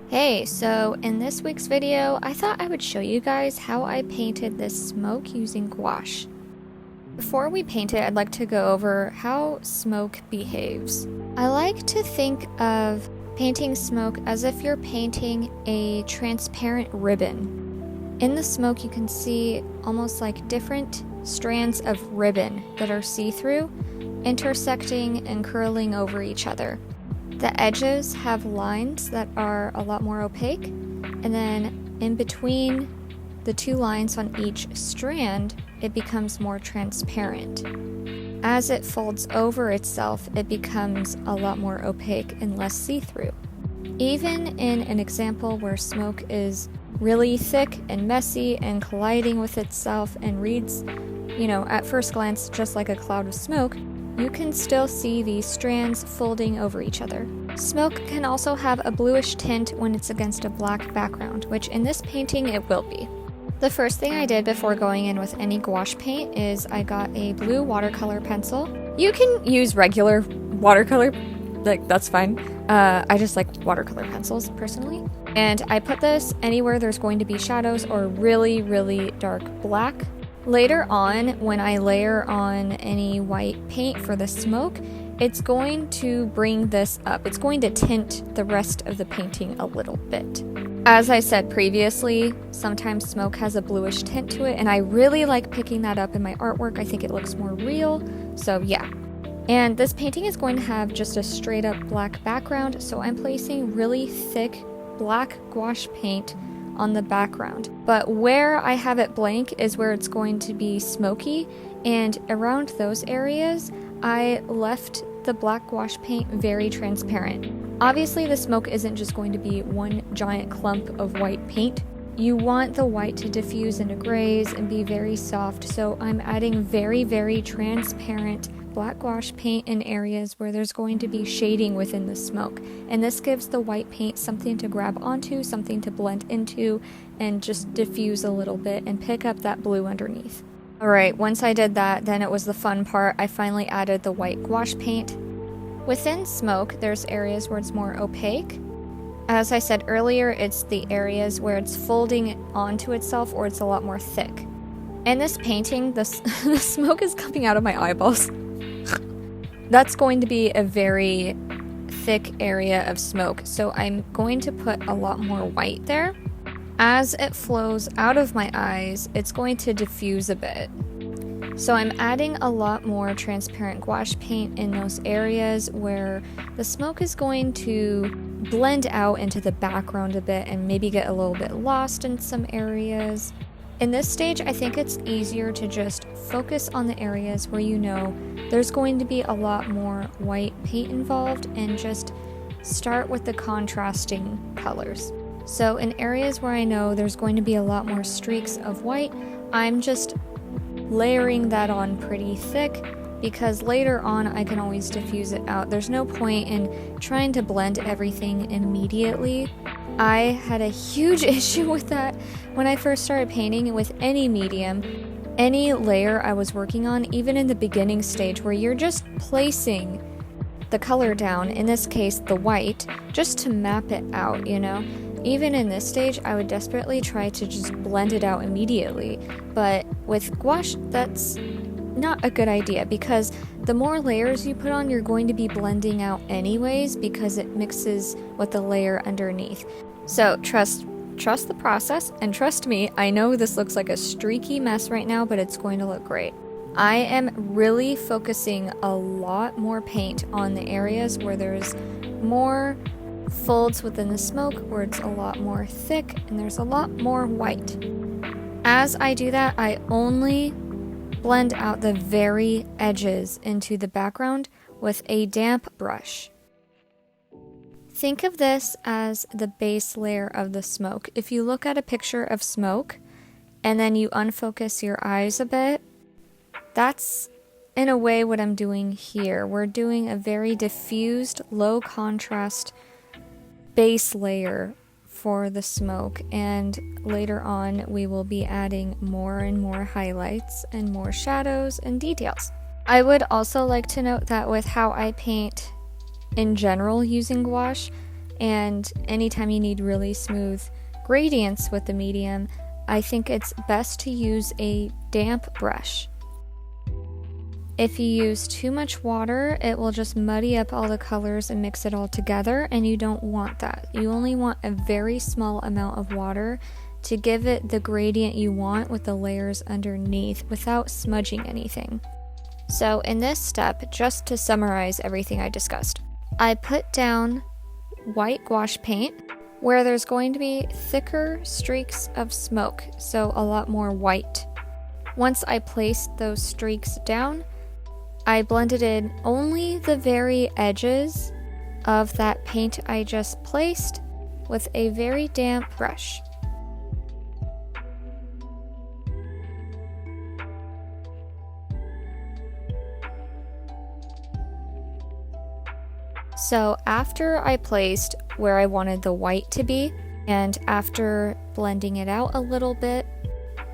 Hey, so in this week's video, I thought I would show you guys how I painted this smoke using gouache. Before we paint it, I'd like to go over how smoke behaves. I like to think of painting smoke as if you're painting a transparent ribbon. In the smoke, you can see almost like different strands of ribbon that are see-through, intersecting and curling over each other. The edges have lines that are a lot more opaque, and then in between the two lines on each strand, it becomes more transparent. As it folds over itself, it becomes a lot more opaque and less see-through. Even in an example where smoke is really thick and messy and colliding with itself and reads, at first glance just like a cloud of smoke, you can still see these strands folding over each other. Smoke can also have a bluish tint when it's against a black background, which in this painting it will be. The first thing I did before going in with any gouache paint is I got a blue watercolor pencil. You can use regular watercolor, that's fine. I just like watercolor pencils personally. And I put this anywhere there's going to be shadows or really, really dark black. Later on, when I layer on any white paint for the smoke, it's going to bring this up. It's going to tint the rest of the painting a little bit. As I said previously, sometimes smoke has a bluish tint to it, and I really like picking that up in my artwork. I think it looks more real, so yeah. And this painting is going to have just a straight up black background, so I'm placing really thick black gouache paint on the background. But where I have it blank is where it's going to be smoky, and around those areas I left the black gouache paint very transparent. Obviously the smoke isn't just going to be one giant clump of white paint. You want the white to diffuse into grays and be very soft, so I'm adding very, very transparent black gouache paint in areas where there's going to be shading within the smoke, and this gives the white paint something to grab onto, something to blend into, and just diffuse a little bit and pick up that blue underneath. Alright, once I did that, then it was the fun part. I finally added the white gouache paint. Within smoke, there's areas where it's more opaque. As I said earlier, it's the areas where it's folding onto itself or it's a lot more thick. In this painting, the smoke is coming out of my eyeballs. That's going to be a very thick area of smoke, so I'm going to put a lot more white there. As it flows out of my eyes, it's going to diffuse a bit. So I'm adding a lot more transparent gouache paint in those areas where the smoke is going to blend out into the background a bit and maybe get a little bit lost in some areas. In this stage, I think it's easier to just focus on the areas where you know there's going to be a lot more white paint involved and just start with the contrasting colors. So in areas where I know there's going to be a lot more streaks of white, I'm just layering that on pretty thick because later on I can always diffuse it out. There's no point in trying to blend everything immediately. I had a huge issue with that when I first started painting with any medium, any layer I was working on, even in the beginning stage where you're just placing the color down, in this case the white, just to map it out, Even in this stage, I would desperately try to just blend it out immediately, but with gouache, that's not a good idea because the more layers you put on, you're going to be blending out anyways because it mixes with the layer underneath. So trust the process, and trust me, I know this looks like a streaky mess right now, but it's going to look great. I am really focusing a lot more paint on the areas where there's more folds within the smoke, where it's a lot more thick and there's a lot more white. As I do that, I only blend out the very edges into the background with a damp brush. Think of this as the base layer of the smoke. If you look at a picture of smoke and then you unfocus your eyes a bit, that's in a way what I'm doing here. We're doing a very diffused, low contrast base layer for the smoke, and later on we will be adding more and more highlights and more shadows and details. I would also like to note that with how I paint in general using gouache, and anytime you need really smooth gradients with the medium, I think it's best to use a damp brush. If you use too much water, it will just muddy up all the colors and mix it all together, and you don't want that. You only want a very small amount of water to give it the gradient you want with the layers underneath without smudging anything. So in this step, just to summarize everything I discussed, I put down white gouache paint where there's going to be thicker streaks of smoke, so a lot more white. Once I placed those streaks down, I blended in only the very edges of that paint I just placed with a very damp brush. So after I placed where I wanted the white to be, and after blending it out a little bit,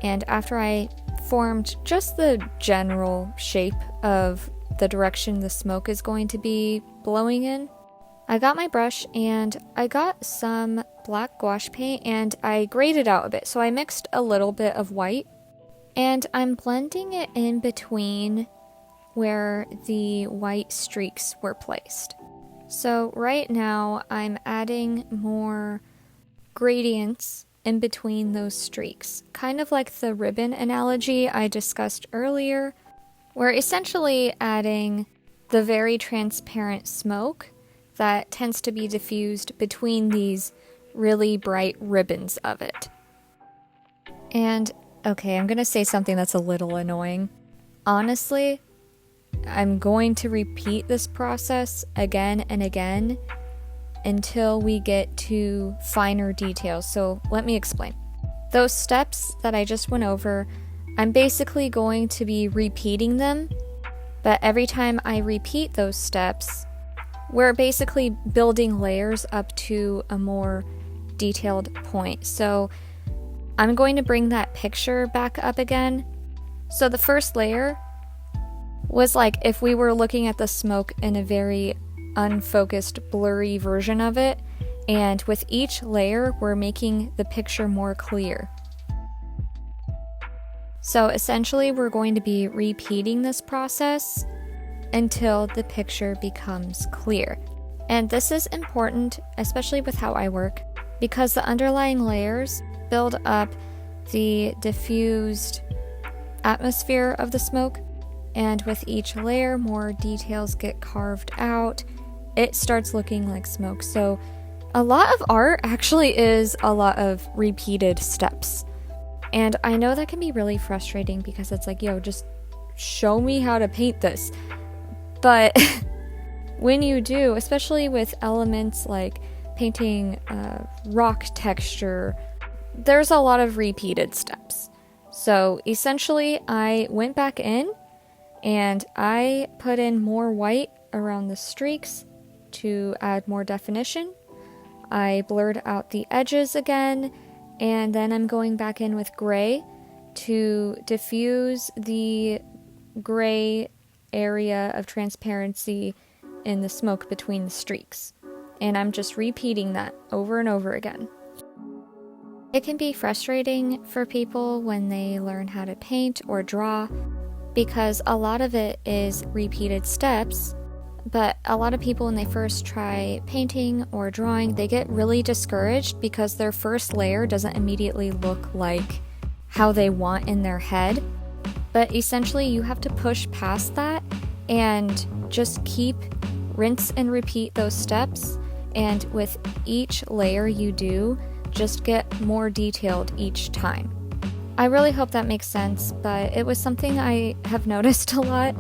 and after I formed just the general shape of the direction the smoke is going to be blowing in, I got my brush and I got some black gouache paint and I graded out a bit. So I mixed a little bit of white and I'm blending it in between where the white streaks were placed. So right now I'm adding more gradients in between those streaks, kind of like the ribbon analogy I discussed earlier. We're essentially adding the very transparent smoke that tends to be diffused between these really bright ribbons of it. And okay, I'm gonna say something that's a little annoying. Honestly, I'm going to repeat this process again and again until we get to finer details. So let me explain. Those steps that I just went over, I'm basically going to be repeating them, but every time I repeat those steps, we're basically building layers up to a more detailed point. So I'm going to bring that picture back up again. So the first layer was like if we were looking at the smoke in a very unfocused, blurry version of it, and with each layer we're making the picture more clear. So essentially we're going to be repeating this process until the picture becomes clear. And this is important, especially with how I work, because the underlying layers build up the diffused atmosphere of the smoke, and with each layer more details get carved out. It starts looking like smoke. So a lot of art actually is a lot of repeated steps. And I know that can be really frustrating because it's like, yo, just show me how to paint this. But when you do, especially with elements like painting rock texture, there's a lot of repeated steps. So essentially I went back in and I put in more white around the streaks to add more definition. I blurred out the edges again, and then I'm going back in with gray to diffuse the gray area of transparency in the smoke between the streaks. And I'm just repeating that over and over again. It can be frustrating for people when they learn how to paint or draw because a lot of it is repeated steps. But a lot of people, when they first try painting or drawing, they get really discouraged because their first layer doesn't immediately look like how they want in their head. But essentially, you have to push past that and just keep rinse and repeat those steps. And with each layer you do, just get more detailed each time. I really hope that makes sense, but it was something I have noticed a lot.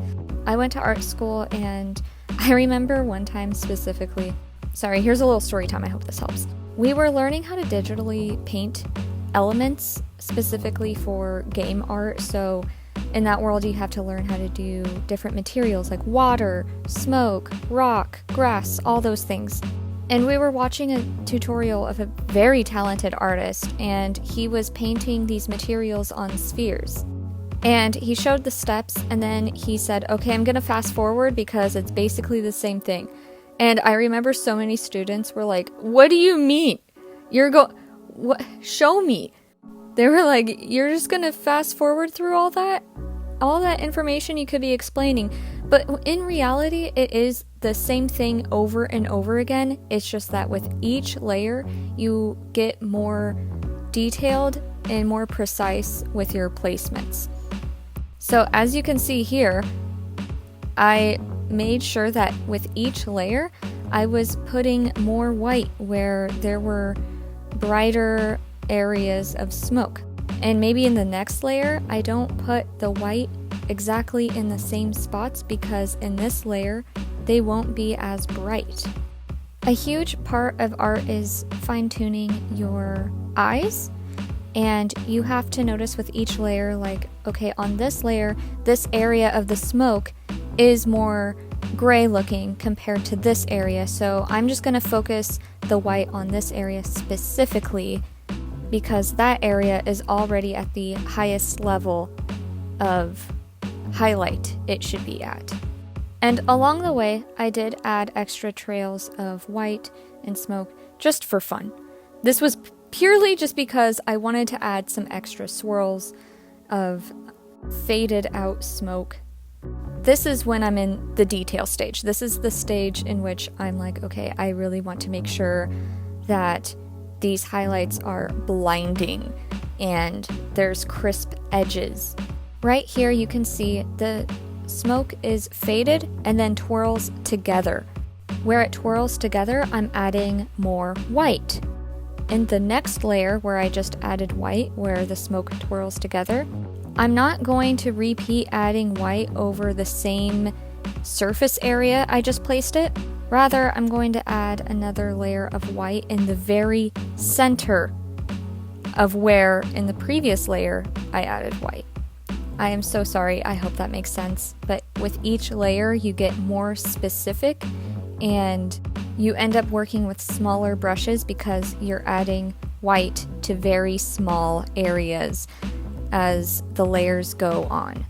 I went to art school and I remember one time specifically, sorry, here's a little story time, I hope this helps. We were learning how to digitally paint elements specifically for game art, so in that world you have to learn how to do different materials like water, smoke, rock, grass, all those things. And we were watching a tutorial of a very talented artist, and he was painting these materials on spheres. And he showed the steps, and then he said, okay, I'm gonna fast forward because it's basically the same thing. And I remember so many students were like, what do you mean? What? Show me. They were like, you're just gonna fast forward through all that? All that information you could be explaining. But in reality, it is the same thing over and over again. It's just that with each layer, you get more detailed and more precise with your placements. So as you can see here, I made sure that with each layer, I was putting more white where there were brighter areas of smoke. And maybe in the next layer, I don't put the white exactly in the same spots because in this layer, they won't be as bright. A huge part of art is fine-tuning your eyes, and you have to notice with each layer, like, okay, on this layer, this area of the smoke is more gray looking compared to this area, so I'm just going to focus the white on this area specifically because that area is already at the highest level of highlight it should be at. And along the way, I did add extra trails of white and smoke just for fun. This was purely just because I wanted to add some extra swirls of faded out smoke. This is when I'm in the detail stage. This is the stage in which I'm like, okay, I really want to make sure that these highlights are blinding and there's crisp edges. Right here you can see the smoke is faded and then twirls together. Where it twirls together, I'm adding more white. In the next layer where I just added white, where the smoke twirls together, I'm not going to repeat adding white over the same surface area I just placed it. Rather, I'm going to add another layer of white in the very center of where in the previous layer I added white. I am so sorry, I hope that makes sense, but with each layer you get more specific and you end up working with smaller brushes because you're adding white to very small areas as the layers go on.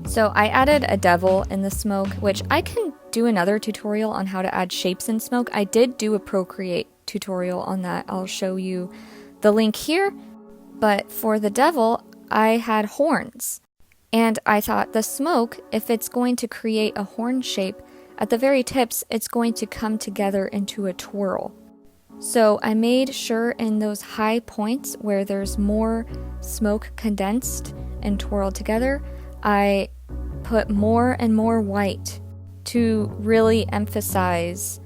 So I added a devil in the smoke, which I can do another tutorial on how to add shapes in smoke. I did do a Procreate tutorial on that. I'll show you the link here. But for the devil, I had horns. And I thought the smoke, if it's going to create a horn shape, at the very tips, it's going to come together into a twirl. So I made sure in those high points where there's more smoke condensed and twirled together, I put more and more white to really emphasize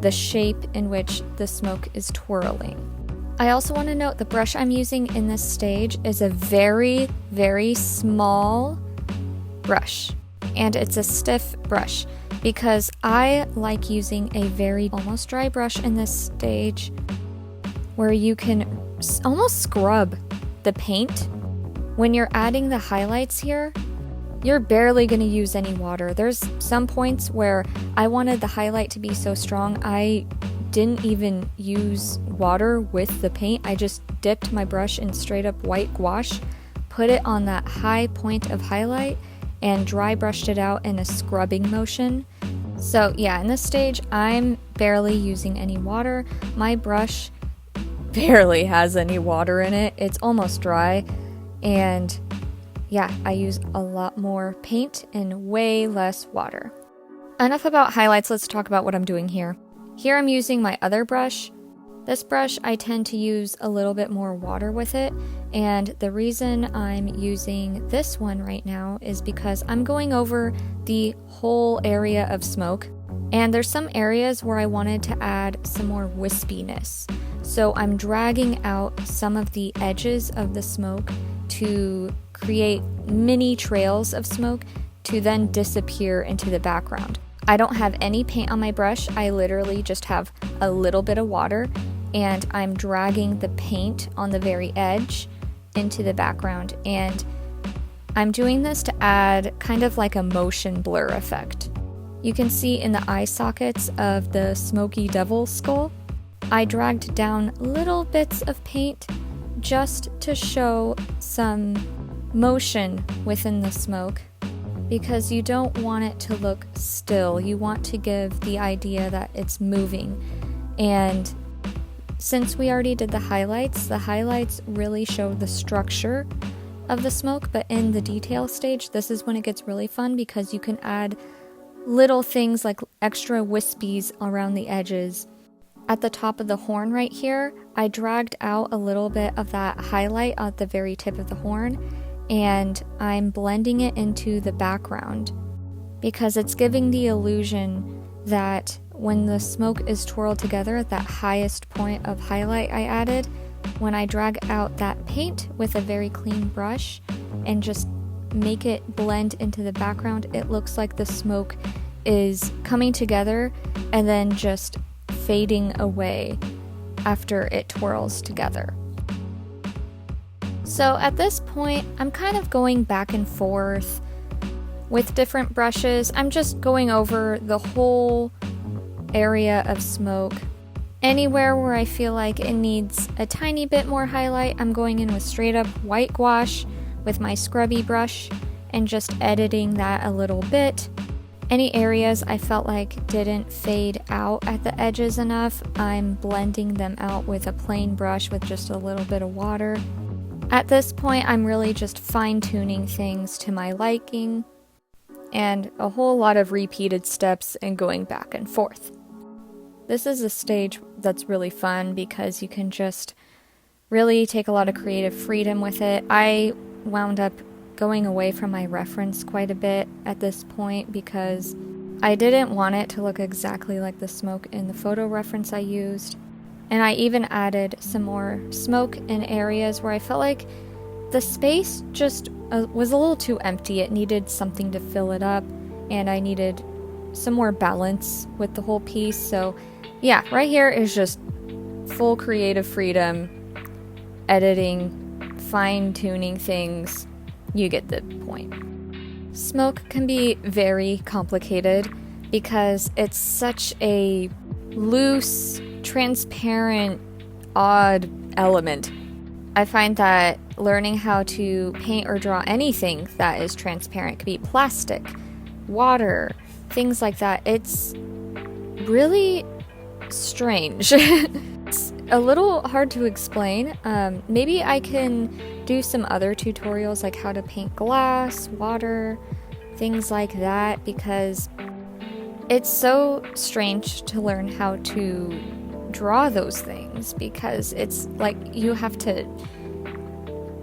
the shape in which the smoke is twirling. I also want to note the brush I'm using in this stage is a very, very small brush, and it's a stiff brush because I like using a very almost dry brush in this stage where you can almost scrub the paint. When you're adding the highlights here, you're barely going to use any water. There's some points where I wanted the highlight to be so strong, I didn't even use water with the paint. I just dipped my brush in straight up white gouache, put it on that high point of highlight, and dry brushed it out in a scrubbing motion. So yeah, in this stage, I'm barely using any water. My brush barely has any water in it. It's almost dry. And yeah, I use a lot more paint and way less water. Enough about highlights, let's talk about what I'm doing here. Here I'm using my other brush. This brush, I tend to use a little bit more water with it, and the reason I'm using this one right now is because I'm going over the whole area of smoke, and there's some areas where I wanted to add some more wispiness. So I'm dragging out some of the edges of the smoke to create mini trails of smoke to then disappear into the background. I don't have any paint on my brush, I literally just have a little bit of water, and I'm dragging the paint on the very edge into the background, and I'm doing this to add kind of like a motion blur effect. You can see in the eye sockets of the smoky devil skull, I dragged down little bits of paint just to show some motion within the smoke. because you don't want it to look still. You want to give the idea that it's moving. And since we already did the highlights really show the structure of the smoke, but in the detail stage, this is when it gets really fun because you can add little things like extra wispies around the edges. At the top of the horn right here, I dragged out a little bit of that highlight at the very tip of the horn, and I'm blending it into the background because it's giving the illusion that when the smoke is twirled together at that highest point of highlight I added, when I drag out that paint with a very clean brush and just make it blend into the background, it looks like the smoke is coming together and then just fading away after it twirls together. So at this point, I'm kind of going back and forth with different brushes. I'm just going over the whole area of smoke. Anywhere where I feel like it needs a tiny bit more highlight, I'm going in with straight up white gouache with my scrubby brush and just editing that a little bit. Any areas I felt like didn't fade out at the edges enough, I'm blending them out with a plain brush with just a little bit of water. At this point, I'm really just fine-tuning things to my liking, and a whole lot of repeated steps and going back and forth. This is a stage that's really fun because you can just really take a lot of creative freedom with it. I wound up going away from my reference quite a bit at this point because I didn't want it to look exactly like the smoke in the photo reference I used. And I even added some more smoke in areas where I felt like the space just was a little too empty. It needed something to fill it up, and I needed some more balance with the whole piece. So yeah, right here is just full creative freedom, editing, fine-tuning things. You get the point. Smoke can be very complicated because it's such a loose, transparent, odd element. I find that learning how to paint or draw anything that is transparent, could be plastic, water, things like that, it's really strange. It's a little hard to explain. Maybe I can do some other tutorials like how to paint glass, water, things like that, because it's so strange to learn how to draw those things, because it's like you have to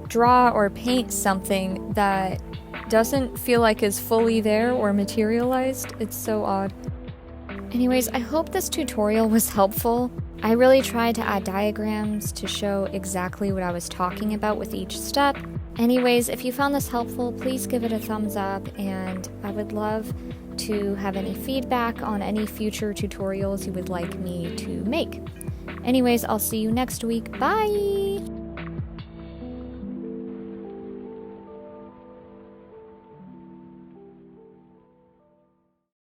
draw or paint something that doesn't feel like is fully there or materialized. It's so odd. Anyways, I hope this tutorial was helpful. I really tried to add diagrams to show exactly what I was talking about with each step. Anyways, if you found this helpful, please give it a thumbs up, and I would love to have any feedback on any future tutorials you would like me to make. Anyways, I'll see you next week. Bye!